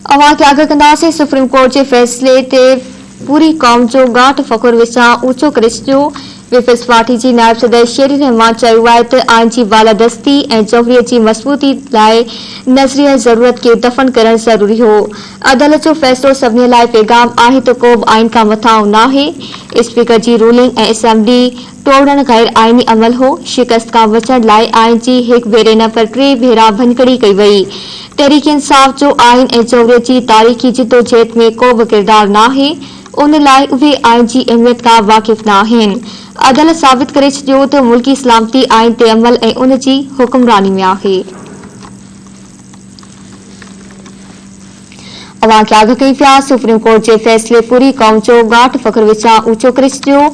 अवां खे आगाह कंदासीं। सुप्रीम कोर्ट जे फ़ैसिले ते पूरी क़ौम जो गांठ फ़ख़ुर विचां ऊचो करे छॾियो। पीपल्स पार्टी जी नायब सदर शेरी रहमान चयो आहे त आइन जी बालादस्ती ऐं जौहरीअ जी मज़बूती लाइ नज़रिया ज़रूरत खे दफ़न करणु ज़रूरी हो। अदालत जो फ़ैसिलो सभिनी लाइ पैगाम आहे त को बि आइन खां मथां नाहे। स्पीकर जी रूलिंग ऐं असेंबली तोड़ण गैर आइनी अमल हो। शिकस्त खां बचण लाइ आइन जी हिकु भेरे न पर 3 भेरा भञकड़ी कई वई। तहरीक इंसाफ़ जो आइन ऐं जौहरीअ जी तारीख़ी जिदोजहद में को बि किरदार नाहे। उन लाइ उहे आइन जी अहमियत खां वाक़िफ़ न आहिनि। अदालत साबित करे छॾियो त मुल्की सलामती आइन ते अमल ऐं उन जी हुक्मरानी में आहे। अवां खे आगाह कई पिया। सुप्रीम कोर्ट जे फ़ैसिले पूरी क़ौम जो गांठ फ़ख़ुर विचां ऊचो करे छॾियो।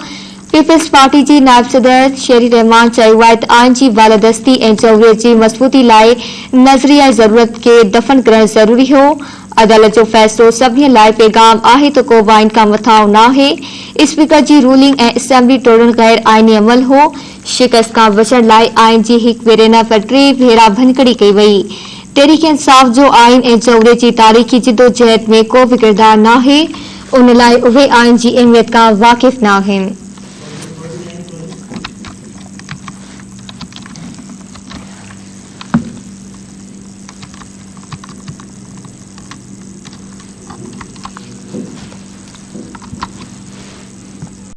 पीपल्स पार्टी जी नायब सदर शेरी रहमान चयो आहे त आइन जी बालादस्ती ऐं जौहरीअ जी मज़बूती लाइ नज़रिया ज़रूरत खे दफ़न करणु ज़रूरी हो। अदालत जो फ़ैसिलो सभिनी लाइ पैगाम आहे त को बि आइन खां मथां नाहे। स्पीकर जी रूलिंग ऐं असेंबली तोड़ण गैर आइनी अमल हो। शिकस्त खां बचण लाइ आइन जी हिकु भेरे न पर 3 भेरा भञकड़ी कई वई। तहरीक इंसाफ़ जो आइन ऐं जौहरीअ जी तारीख़ी जिदोजहद में को बि किरदार नाहे। उन लाइ उहे आइन जी अहमियत खां वाक़िफ़ न आहिनि।